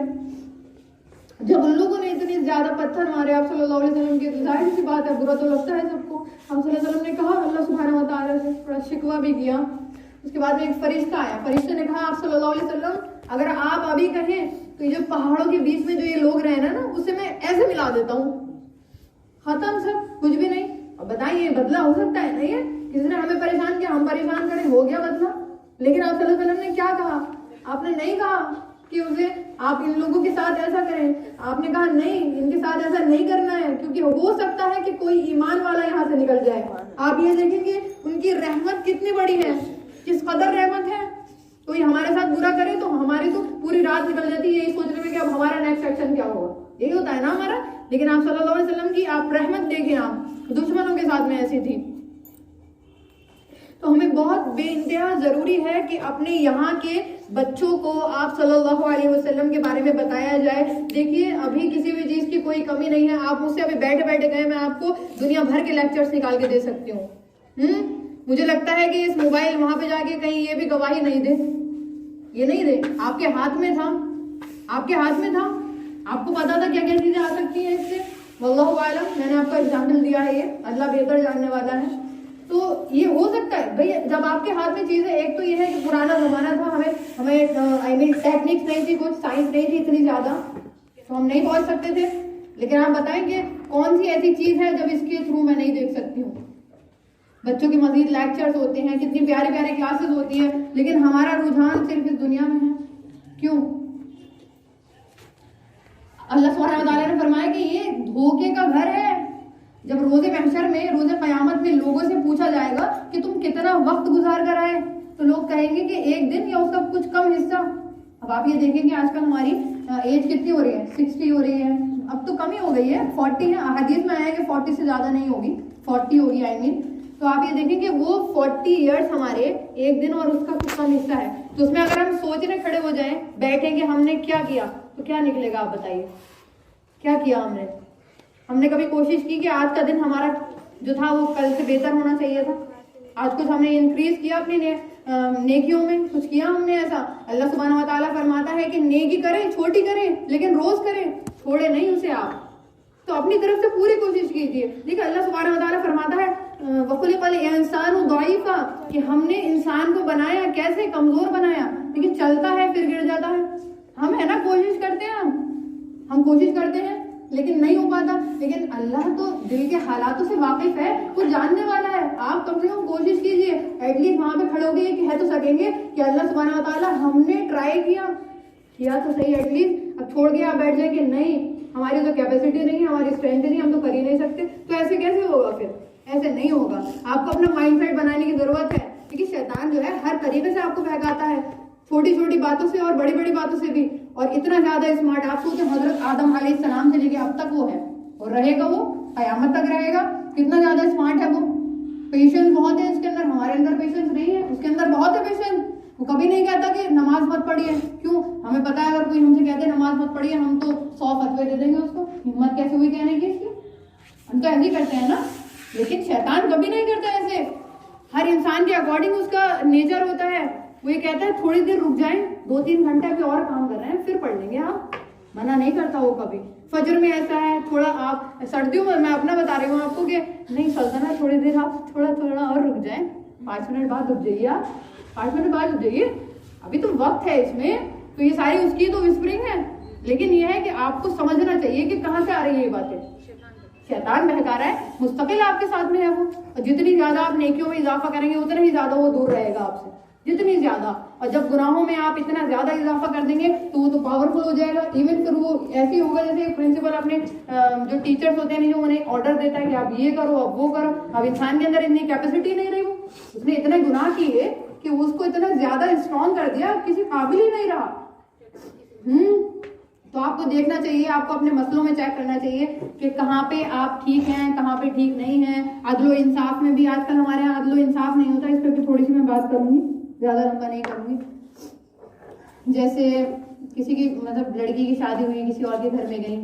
जब उन लोगों ने इतने ज्यादा पत्थर मारे आप सल्लल्लाहु अलैहि वसल्लम के, जाहिर सी बात है बुरा तो लगता है सबको। आप सल्लल्लाहु अलैहि वसल्लम ने कहा, अल्लाह सुब्हानहू व तआला से थोड़ा शिकवा भी किया। उसके बाद में एक फरिश्ता आया, फरिश्ते ने कहा आप सल्लल्लाहु अलैहि वसल्लम अगर आप अभी कहें तो ये जो पहाड़ों के बीच में जो ये लोग रहे ना उसे मैं ऐसे मिला देता हूँ, खत्म सब, कुछ भी नहीं। अब बताइए बदला हो सकता है नहीं है, किसी ने हमें परेशान किया, हम परेशान करें, हो गया बदला। लेकिन आप सल्लल्लाहु अलैहि वसल्लम ने क्या कहा, आपने नहीं कहा कि उसे आप इन लोगों के साथ ऐसा करें, आपने कहा नहीं इनके साथ ऐसा नहीं करना है, क्योंकि हो सकता है कि कोई ईमान वाला यहाँ से निकल जाए। आप ये देखेंगे उनकी रहमत कितनी बड़ी है, किस कदर रहमत है। कोई हमारे साथ बुरा करे तो हमारी तो पूरी रात निकल जाती है यही सोचने में कि अब हमारा नेक्स्ट एक्शन क्या होगा, यही होता है ना हमारा। लेकिन आप सल्लल्लाहु अलैहि वसल्लम की आप रहमत देखें, आप दुश्मनों के साथ में ऐसी थी। तो हमें बहुत बेइंतहा जरूरी है कि अपने यहाँ के बच्चों को आप सल्लल्लाहु अलैहि वसल्लम के बारे में बताया जाए। देखिए अभी किसी भी चीज की कोई कमी नहीं है, आप मुझसे अभी बैठे बैठे गए, मैं आपको दुनिया भर के लेक्चर्स निकाल के दे सकती हूँ। मुझे लगता है कि इस मोबाइल वहां पे जाके कहीं ये भी गवाही नहीं दे, ये नहीं दे। आपके हाथ में था, आपके हाथ में था, आपको पता था क्या क्या चीजें आ सकती हैं इससे। वल्लाहु आलम, मैंने आपको एग्जाम्पल दिया है, ये अल्लाह बेहतर जानने वाला है। तो ये हो सकता है भाई, जब आपके हाथ में चीजें, एक तो ये है कि पुराना जमाना था, हमें टेक्निक्स नहीं थी, कुछ साइंस नहीं थी इतनी ज्यादा, तो हम नहीं पहुंच सकते थे। लेकिन आप बताएंगे कौन सी ऐसी चीज है जब इसके थ्रू मैं नहीं देख सकती हूँ। बच्चों के मजीद लेक्चर्स होते हैं, कितनी प्यारी प्यारी क्लासेस होती है, लेकिन हमारा रुझान सिर्फ इस दुनिया में है। क्यों? अल्लाह सुब्हानहू व तआला ने फरमाया कि ये धोखे का घर है। जब रोजे महशर में, रोजे कयामत में लोगों से पूछा जाएगा कि तुम कितना वक्त गुजार कर आए, तो लोग कहेंगे कि एक दिन या उसका कुछ कम हिस्सा। अब आप ये देखेंगे आजकल हमारी एज कितनी हो रही है, 60 हो रही है, अब तो कम ही हो गई है, 40 है। हदीस में आया कि 40 से ज्यादा नहीं होगी, 40 होगी। तो आप ये देखेंगे वो 40 इयर्स हमारे एक दिन और उसका कुछ कम हिस्सा है। तो उसमें अगर हम सोचने खड़े हो जाएं, बैठेंगे हमने क्या किया, तो क्या निकलेगा आप बताइए, क्या किया हमने? हमने कभी कोशिश की कि आज का दिन हमारा जो था वो कल से बेहतर होना चाहिए था? आज कुछ हमने इंक्रीज किया अपनी नेकियों में? कुछ किया हमने ऐसा? अल्लाह सुब्हानहू व तआला फरमाता है कि नेकी करें, छोटी करें, लेकिन रोज करें, छोड़े नहीं उसे आप। तो अपनी तरफ से पूरी कोशिश कीजिए। देखिए अल्लाह सुब्हानहू व तआला फरमाता है वखुलिक़ल इंसानु दईफ़ा, कि हमने इंसान को बनाया कैसे? कमजोर बनाया। लेकिन चलता है फिर गिर जाता है। हम है ना, कोशिश करते हैं, हम कोशिश करते हैं लेकिन नहीं हो पाता। लेकिन अल्लाह तो दिल के हालातों से वाकिफ है, वो जानने वाला है। आप कम से कम कोशिश कीजिए, एटलीस्ट वहां पे खड़े होके ये कह तो सकेंगे कि अल्लाह सुब्हानहू व तआला हमने ट्राई किया तो सही एटलीस्ट। अब छोड़ के आप बैठ जाए कि नहीं हमारी तो कैपेसिटी नहीं है, हमारी स्ट्रेंथ नहीं, हम तो कर ही नहीं सकते, तो ऐसे कैसे होगा? फिर ऐसे नहीं होगा। आपको अपना माइंडसेट बनाने की जरूरत है, क्योंकि शैतान जो है हर तरीके से आपको बहकाता है, छोटी छोटी बातों से और बड़ी बड़ी बातों से भी। और इतना ज्यादा स्मार्ट, आप सोचें हजरत आदम अलैहिस्सलाम से लेके अब तक वो है और रहेगा, वो कयामत तक रहेगा। कितना ज्यादा स्मार्ट है वो। पेशेंस बहुत है इसके अंदर, हमारे अंदर पेशेंस नहीं है, उसके अंदर बहुत है पेशेंस। वो कभी नहीं कहता कि नमाज मत पढ़िए। क्यों? हमें पता है अगर कोई हमसे कहते हैं नमाज मत पढ़िए, हम तो 100 फतवे दे देंगे उसको। हिम्मत कैसे हुई कहने की इसकी? हम तो ऐसे ही करते हैं ना। लेकिन शैतान कभी नहीं करता ऐसे। हर इंसान के अकॉर्डिंग उसका नेचर होता है। वो ये कहता है थोड़ी देर रुक जाएं, 2-3 घंटे अभी और काम कर रहे हैं फिर पढ़ लेंगे। आप मना नहीं करता वो कभी। फजर में ऐसा है, थोड़ा आप सर्दियों में, मैं अपना बता रही हूँ आपको कि नहीं सल्तनत, थोड़ी देर आप थोड़ा और रुक जाएं, 5 मिनट बाद रुक जाइए, आप 5 मिनट बाद रुक जाइए, अभी तो वक्त है इसमें। तो ये सारी उसकी तो विस्परिंग है। लेकिन ये है कि आपको समझना चाहिए कि कहाँ से आ रही है ये बातें। शैतान बहका रहा है, मुस्तकिल आपके साथ में है वो। और जितनी ज्यादा आप नेकियों में इजाफा करेंगे उतना ही ज्यादा वो दूर रहेगा आपसे, जितनी ज्यादा। और जब गुनाहों में आप इतना ज्यादा इजाफा कर देंगे तो वो तो पावरफुल हो जाएगा। इवन फिर वो ऐसी होगा जैसे प्रिंसिपल अपने जो टीचर्स होते हैं जो उन्हें ऑर्डर देता है कि आप ये करो, अब वो करो। अब इंसान के अंदर इतनी कैपेसिटी नहीं रही, वो उसने इतने गुनाह किए कि उसको इतना ज्यादा स्ट्रॉन्ग कर दिया, किसी काबिल ही नहीं रहा। तो आपको देखना चाहिए, आपको अपने मसलों में चेक करना चाहिए कि कहाँ पे आप ठीक हैं, कहाँ पे ठीक नहीं है। अदलो इंसाफ में भी आजकल हमारे यहाँ अदलो इंसाफ नहीं होता। इस पर भी थोड़ी सी मैं बात करूंगी, ज्यादा लंबा नहीं करूंगी। जैसे किसी की मतलब लड़की की शादी हुई, किसी और के घर में गई,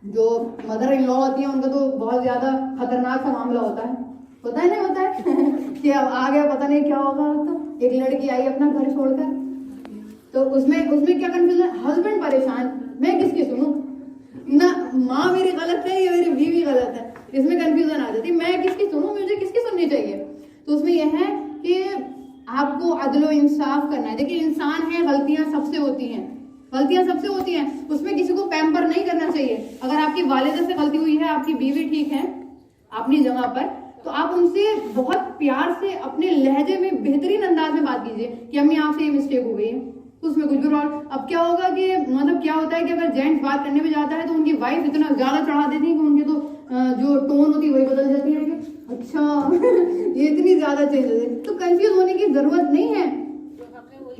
जो मदर इन लॉ होती है उनका तो बहुत ज्यादा खतरनाक सा मामला होता है नहीं होता है कि अब आ गया पता नहीं क्या होगा। तो एक लड़की आई अपना घर छोड़कर, तो उसमें क्या कंफ्यूजन, हस्बैंड परेशान, मैं किसकी सुनूं ना, माँ मेरी गलत है या मेरी बीवी गलत है, इसमें कंफ्यूजन आ जाती है। मैं किसकी सुनूं, मुझे किसकी सुननी चाहिए? तो उसमें यह है कि आपको अदलो इंसाफ करना है। देखिए इंसान है, गलतियां सबसे होती हैं, उसमें किसी को पैम्पर नहीं करना चाहिए। अगर आपकी वालिदा से गलती हुई है, आपकी बीवी ठीक है अपनी जगह पर, तो आप उनसे बहुत प्यार से अपने लहजे में बेहतरीन अंदाज में बात कीजिए कि अम्मी आपसे ये मिस्टेक हो गई है, तो उसमें कुछ भी प्रॉब्लम। अब क्या होगा कि मतलब क्या होता है कि अगर जेंट्स बात करने में जाता है तो उनकी वाइफ इतना ज्यादा चढ़ा देती है कि उनकी तो जो टोन होती है वही बदल जाती है कि अच्छा ये इतनी ज्यादा चेंज हो जाती। तो कंफ्यूज होने की जरूरत नहीं है,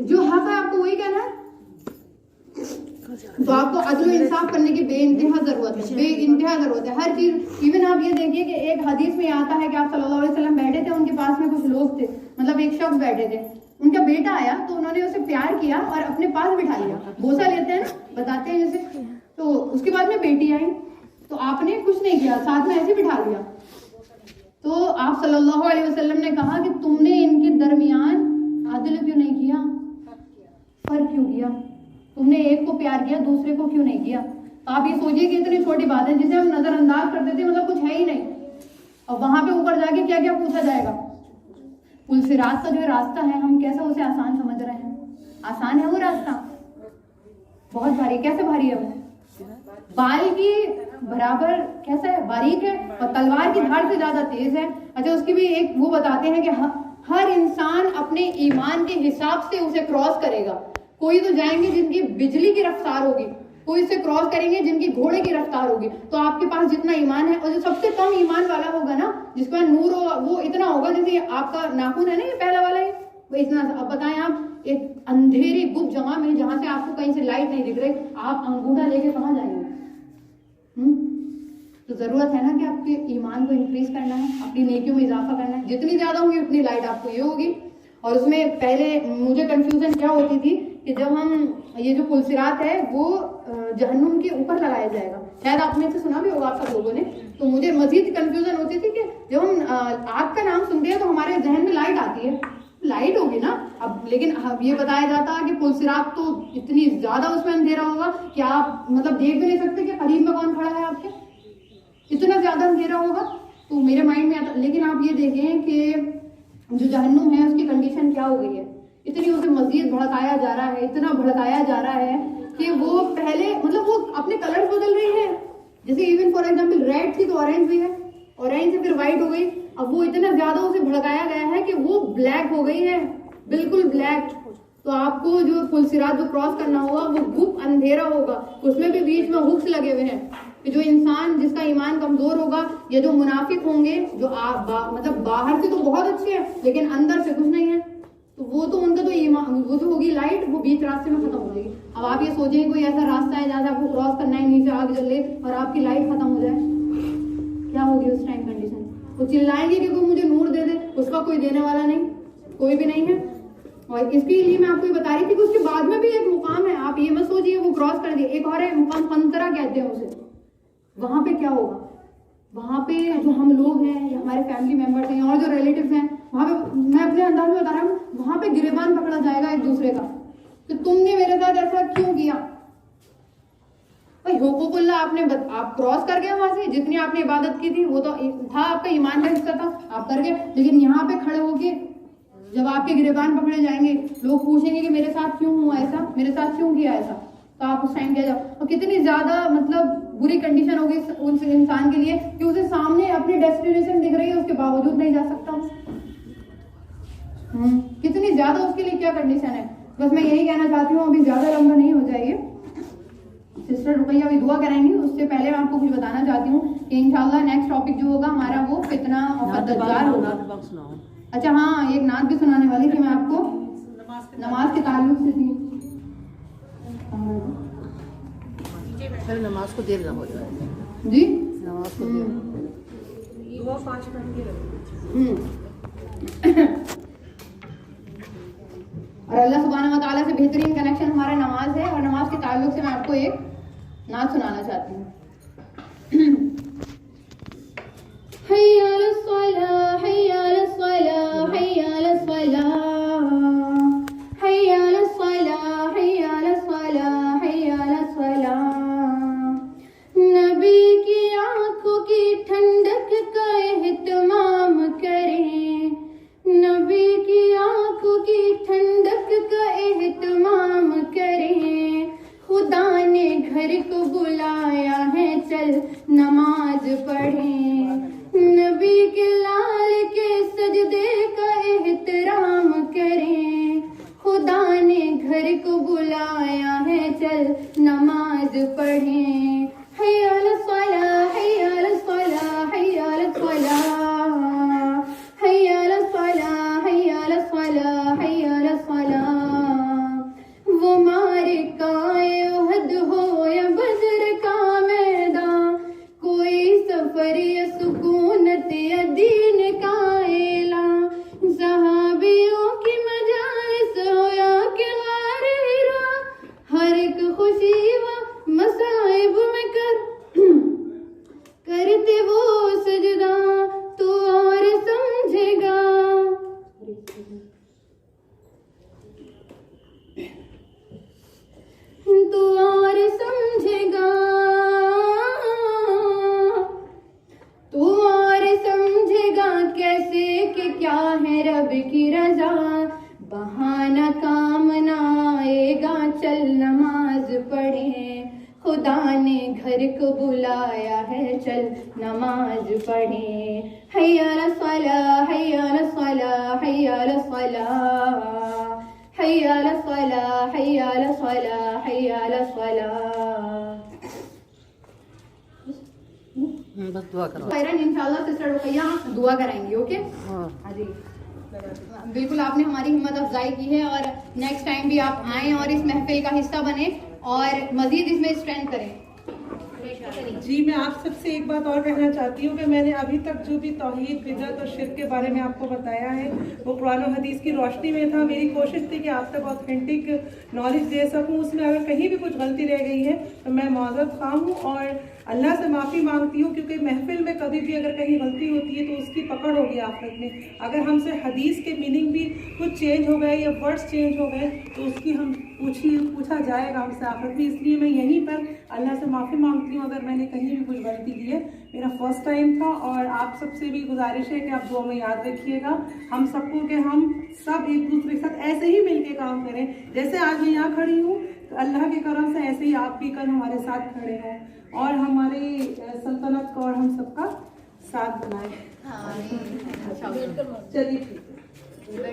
जो हक है आपको वही कहना है। तो आपको अदल इंसाफ करने की बेइंतहा जरूरत है, हर चीज। इवन आप ये देखिए कि एक हदीस में आता है कि आप सल्लल्लाहु अलैहि वसल्लम बैठे थे, उनके पास में कुछ लोग थे, मतलब एक शख्स बैठे थे, उनका बेटा आया तो उन्होंने उसे प्यार किया और अपने पास बिठा लिया, बोसा लेते हैं ना, बताते हैं जैसे। तो उसके बाद में बेटी आई तो आपने कुछ नहीं किया, साथ में ऐसे बिठा लिया। तो आप सल्लल्लाहु अलैहि वसल्लम ने कहा कि तुमने इनके दरमियान आदिल क्यों नहीं किया, फर्क क्यों किया? तुमने एक को प्यार किया, दूसरे को क्यों नहीं किया? तो आप ये सोचिए कि इतनी छोटी बात है जिसे हम नजरअंदाज कर देते, मतलब कुछ है ही नहीं, और वहां पे ऊपर जाके क्या क्या पूछा जाएगा। पुल सिरात का जो रास्ता है, हम कैसा उसे आसान समझ रहे हैं? आसान है वो रास्ता? बहुत भारी। कैसे भारी है वो? बाल की बराबर कैसा है, बारीक है, और तलवार की धार से ज्यादा तेज है। अच्छा, उसकी भी एक वो बताते हैं कि हर इंसान अपने ईमान के हिसाब से उसे क्रॉस करेगा। कोई तो जाएंगे जिनकी बिजली की रफ्तार होगी, कोई इसे क्रॉस करेंगे जिनकी घोड़े की रफ्तार होगी। तो आपके पास जितना ईमान है, और जो सबसे कम ईमान वाला होगा ना, जिसका नूर होगा, वो इतना होगा जैसे आपका नाखून है ना, ये पहला वाला है, वो इतना। अब बताएं आप एक अंधेरी गुप्त जगह में जहां से आपको कहीं से लाइट नहीं दिख रही, आप अंगूठा लेके कहां जाएंगे? तो ज़रूरत है ना कि आपके ईमान को इंक्रीज करना है, अपनी नेकियों में इजाफा करना है। जितनी ज़्यादा होंगी उतनी लाइट आपको ये होगी। और उसमें पहले मुझे कंफ्यूजन क्या होती थी कि जब हम ये जो पुलसिरात है वो जहन्नुम के ऊपर लगाया जाएगा, शायद आपने से सुना भी होगा आप सब लोगों ने। तो मुझे मजीद कंफ्यूजन होती थी कि जब हम आग का नाम सुनते हैं तो हमारे जहन में लाइट आती है, लाइट होगी ना अब, लेकिन अब ये बताया जाता है कि पुलसिरात तो इतनी ज्यादा उसमें अंधेरा होगा कि आप मतलब देख भी नहीं सकते कि करीब में कौन खड़ा है आपके, इतना ज्यादा अंधेरा होगा। तो मेरे माइंड में आता, लेकिन आप ये देखें कि जो जहन्नुम है उसकी कंडीशन क्या हो गई है, इतनी उसे मजीद भड़काया जा रहा है, इतना भड़काया जा रहा है कि वो पहले मतलब वो अपने कलर बदल रही है। जैसे इवन फॉर एग्जांपल रेड थी तो ऑरेंज भी है, ऑरेंज से फिर व्हाइट हो गई। अब वो इतना ज्यादा उसे भड़काया गया है कि वो ब्लैक हो गई है, बिल्कुल ब्लैक। तो आपको जो पुलसिरात जो क्रॉस करना होगा वो गुप अंधेरा होगा, उसमें भी बीच में हुक्स लगे हुए हैं कि जो इंसान जिसका ईमान कमजोर होगा या जो मुनाफिक होंगे जो मतलब बाहर से तो बहुत अच्छे हैं लेकिन अंदर से कुछ नहीं है, तो वो तो उनका तो ईमान वो जो होगी लाइट वो बीच रास्ते में खत्म हो जाएगी। अब आप ये सोचेंगे कोई ऐसा रास्ता है जहाँ से आपको क्रॉस करना है, नीचे आग जल ले और आपकी लाइट खत्म हो जाए, क्या होगी उस टाइम कंडीशन? वो चिल्लाएंगे कि कोई मुझे नूर दे दे, उसका कोई देने वाला नहीं, कोई भी नहीं है। और इसके लिए मैं आपको ये बता रही थी कि उसके बाद में भी एक मुकाम है, आप ये मत सोचिए वो क्रॉस कर दिए, एक और है मुकाम कंतरा कहते हैं उसे। वहां पे क्या होगा, वहां पे जो हम लोग हैं या हमारे फैमिली मेंबर्स हैं और जो रिलेटिव्स हैं, वहां पे मैं अपने अंदाज में बता रहा हूँ, वहां पे गिरेबान पकड़ा जाएगा एक दूसरे का कि तुमने मेरे साथ ऐसा क्यों किया। भाई हुकूकुल्लाह आप क्रॉस कर गए वहां से, जितनी आपने इबादत की थी वो तो था आपका ईमान का हिस्सा था, आप कर गए। लेकिन यहाँ पे खड़े होके जब आपके गिरेबान पकड़े जाएंगे, लोग पूछेंगे कि मेरे साथ क्यों हुआ ऐसा, मेरे साथ क्यों किया ऐसा, तो आप उस टाइम क्या जाओ। और कितनी ज्यादा मतलब बुरी कंडीशन होगी उस इंसान के लिए कि उसे सामने अपनी डेस्टिनेशन दिख रही है, उसके बावजूद नहीं जा सकता। कितनी ज्यादा उसके लिए क्या कंडीशन है। बस मैं यही कहना चाहती हूँ, अभी ज्यादा लंबा नहीं हो जाएगी, सिस्टर रुकैया अभी दुआ कराएंगी। उससे पहले मैं आपको कुछ बताना चाहती हूँ कि इंशाल्लाह नेक्स्ट टॉपिक जो होगा हमारा वो फितना और दज्जाल होगा। अच्छा हाँ, एक नात भी सुनाने वाली थी मैं आपको, नमाज के ताल्लुक से थी। नमाज को देर ना हो जाए जी, नमाज को देर वो 5 मिनट की और अल्लाह सुब्हानहू व तआला से बेहतरीन कनेक्शन हमारा नमाज है। और नमाज के ताल्लुक से मैं आपको एक नात सुनाना चाहती हूँ। हय्या अलस सलाह, हय्या अलस सलाह, हय्या अलस सलाह, हय्या अलस सलाह, हय्या अलस सलाह, हय्या अलस सलाह। नबी की आंखों की ठंडक का एहतमाम करें, नबी की आंखों की ठंडक का एहतमाम करें। खुदा ने घर को बुलाया है, चल नमाज पढ़ें। नबी के लाल के सजदे का एहतराम करें। खुदा ने घर को बुलाया है, चल नमाज पढ़ें। हय्या अलस सलाह, हय्या अलस सलाह, हय्या अलस सलाह, हय्या अलस सलाह, हय्या अलस सलाह, हय्या अलस सलाह। वो मारे काए उहद हो या बदर का मैदान, कोई सफर या सुकूनत या दीन का ऐलान। सहाबियों की मजालिस हो या कि गारे हिरा, हर एक खुशी व मसाइब में करते वो सजदा, तू और समझेगा। तू और समझेगा, तू और समझेगा कैसे कि क्या है रब की रजा। बहाना काम ना आएगा, चल नमाज पढ़े। खुदा ने घर को बुलाया है, चल नमाज पढ़े। हय्या अलस सलाह, हय्या अलस सलाह, हय्या अलस सलाह, हय्या अलस सलाह, हय्या अलस सलाह, हय्या अलस सलाह। बस दुआ करो। इंशाल्लाह सिस्टर रुकैया दुआ कराएंगी। ओके हाँ जी, बिल्कुल आपने हमारी हिम्मत अफजाई की है और नेक्स्ट टाइम भी आप आएँ और इस महफिल का हिस्सा बने और मजीद इसमें स्ट्रेंथ करें। जी, मैं आप सबसे एक बात और कहना चाहती हूँ कि मैंने अभी तक जो भी तौहीद, बिदअत और शिर्क के बारे में आपको बताया है वो कुरान और हदीस की रोशनी में था। मेरी कोशिश थी कि आप तक ऑथेंटिक नॉलेज दे सकूँ। उसमें अगर कहीं भी कुछ गलती रह गई है तो मैं माज़रत ख़्वाह हूँ और अल्लाह से माफ़ी मांगती हूँ, क्योंकि महफिल में कभी भी अगर कहीं गलती होती है तो उसकी पकड़ होगी आखिरत में। अगर हमसे हदीस के मीनिंग भी कुछ चेंज हो गए या वर्ड्स चेंज हो गए तो उसकी हम पूछा जाएगा हमसे आखिरत में। इसलिए मैं यहीं पर अल्लाह से माफ़ी मांगती हूँ अगर मैंने कहीं भी कुछ गलती की है। मेरा फर्स्ट टाइम था और आप सबसे भी गुजारिश है कि आप दुआ में याद रखिएगा हम सबको, कि हम सब एक दूसरे के साथ ऐसे ही मिलके काम करें। जैसे आज मैं यहाँ खड़ी हूँ तो अल्लाह के करम से ऐसे ही आप भी कल हमारे साथ खड़े हों और हमारी सल्तनत को और हम सबका साथ बनाए। चलिए ठीक है।